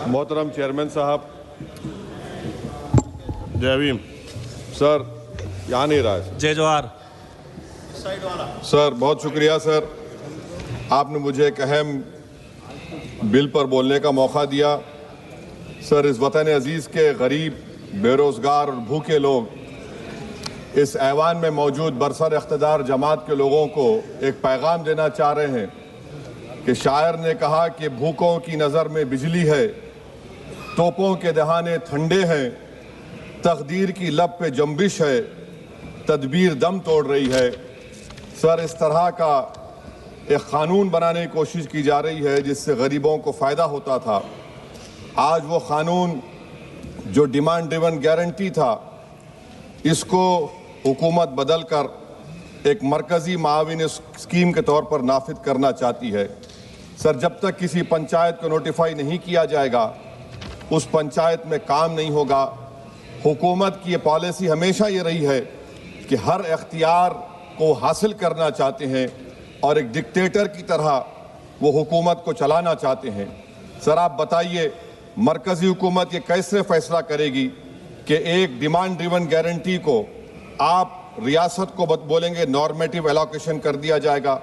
محترم چیئرمین صاحب، جیویم سر یہاں نہیں رہا ہے جے جوہر سر، بہت شکریہ سر، آپ نے مجھے ایک اہم بل پر بولنے کا موقع دیا۔ سر، اس وطن عزیز کے غریب، بے روزگار اور بھوکے لوگ اس ایوان میں موجود برسر اقتدار جماعت کے لوگوں کو ایک پیغام دینا چاہ رہے ہیں کہ شاعر نے کہا کہ بھوکوں کی نظر میں بجلی ہے، توپوں کے دہانے ٹھنڈے ہیں، تقدیر کی لب پہ جنبش ہے، تدبیر دم توڑ رہی ہے۔ سر، اس طرح کا ایک قانون بنانے کی کوشش کی جا رہی ہے جس سے غریبوں کو فائدہ ہوتا تھا۔ آج وہ قانون جو ڈیمانڈ ڈریون گارنٹی تھا، اس کو حکومت بدل کر ایک مرکزی معاون اسکیم کے طور پر نافذ کرنا چاہتی ہے۔ سر، جب تک کسی پنچایت کو نوٹیفائی نہیں کیا جائے گا، اس پنچایت میں کام نہیں ہوگا۔ حکومت کی یہ پالیسی ہمیشہ یہ رہی ہے کہ ہر اختیار کو حاصل کرنا چاہتے ہیں اور ایک ڈکٹیٹر کی طرح وہ حکومت کو چلانا چاہتے ہیں۔ سر، آپ بتائیے مرکزی حکومت یہ کیسے فیصلہ کرے گی کہ ایک ڈیمانڈ ڈریون گارنٹی کو آپ ریاست کو بولیں گے نارمیٹیو ایلوکیشن کر دیا جائے گا،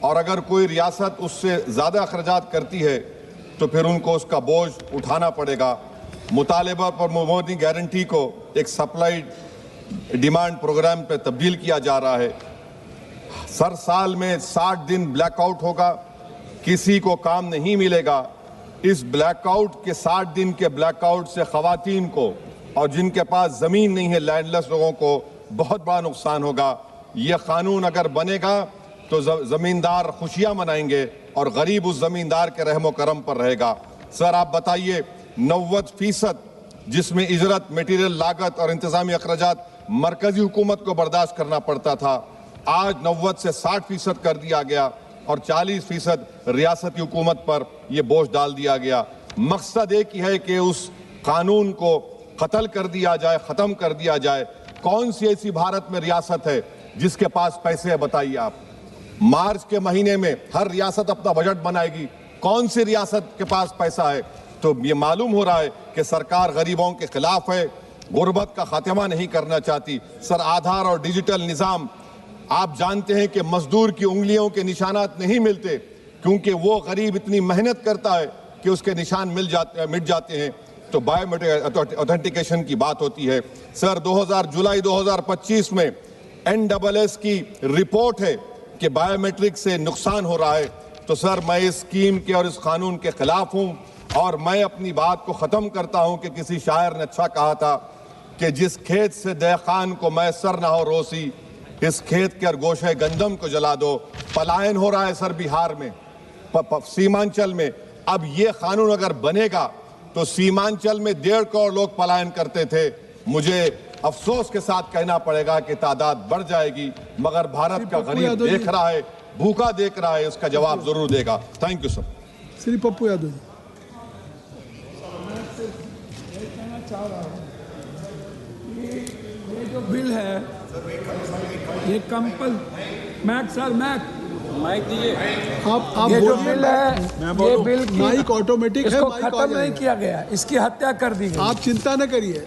اور اگر کوئی ریاست اس سے زیادہ اخراجات کرتی ہے تو پھر ان کو اس کا بوجھ اٹھانا پڑے گا۔ مطالبہ پر مبنی گارنٹی کو ایک سپلائی ڈیمانڈ پروگرام پہ تبدیل کیا جا رہا ہے۔ سر، سال میں 60 دن بلیک آؤٹ ہوگا، کسی کو کام نہیں ملے گا۔ اس بلیک آؤٹ کے 60 دن کے بلیک آؤٹ سے خواتین کو اور جن کے پاس زمین نہیں ہے، لینڈ لیس لوگوں کو بہت بڑا نقصان ہوگا۔ یہ قانون اگر بنے گا تو زمیندار خوشیاں منائیں گے اور غریب اس زمیندار کے رحم و کرم پر رہے گا۔ سر، آپ بتائیے 90% جس میں اجرت، میٹیریل لاگت اور انتظامی اخراجات مرکزی حکومت کو برداشت کرنا پڑتا تھا، آج 90 سے 60% کر دیا گیا اور 40% ریاستی حکومت پر یہ بوجھ ڈال دیا گیا۔ مقصد ایک ہی ہے کہ اس قانون کو قتل کر دیا جائے، ختم کر دیا جائے۔ کون سی ایسی بھارت میں ریاست ہے جس کے پاس پیسے ہے؟ بتائیے آپ۔ مارچ کے مہینے میں ہر ریاست اپنا بجٹ بنائے گی، کون سی ریاست کے پاس پیسہ ہے؟ تو یہ معلوم ہو رہا ہے کہ سرکار غریبوں کے خلاف ہے، غربت کا خاتمہ نہیں کرنا چاہتی۔ سر، آدھار اور ڈیجیٹل نظام، آپ جانتے ہیں کہ مزدور کی انگلیوں کے نشانات نہیں ملتے کیونکہ وہ غریب اتنی محنت کرتا ہے کہ اس کے نشان مٹ جاتے ہیں، تو بائیو میٹرک اوتھینٹیکیشن کی بات ہوتی ہے۔ سر، جولائی 2025 میں NSS کی رپورٹ ہے کہ بائیو میٹرک سے نقصان ہو رہا ہے۔ تو سر، میں اس اسکیم کے اور اس قانون کے خلاف ہوں، اور میں اپنی بات کو ختم کرتا ہوں کہ کسی شاعر نے اچھا کہا تھا کہ جس کھیت سے دہقان کو میسر نہ ہو روسی، اس کھیت کے گوشے گندم کو جلا دو۔ پلائن ہو رہا ہے سر بہار میں، سیمانچل میں۔ اب یہ قانون اگر بنے گا تو سیمانچل میں 1.5 کروڑ لوگ پلائن کرتے تھے۔ مجھے افسوس کے ساتھ کہنا پڑے گا کہ تعداد بڑھ جائے گی، مگر بھارت کا غریب دیکھ رہا ہے، بھوکا دیکھ رہا ہے، اس کا جواب ضرور دے گا۔ Thank you sir. Shri Pappu Yadav ji, یہ جو بل ہے یہ میک سر آپ یہ جو بل ہے یہ بل مائک آٹومیٹک اس ہے، کو مائک آ ختم جائے نہیں گا۔ کیا گیا، اس کی ہتیا کر دی گئی۔ آپ چنتا نہ کریے۔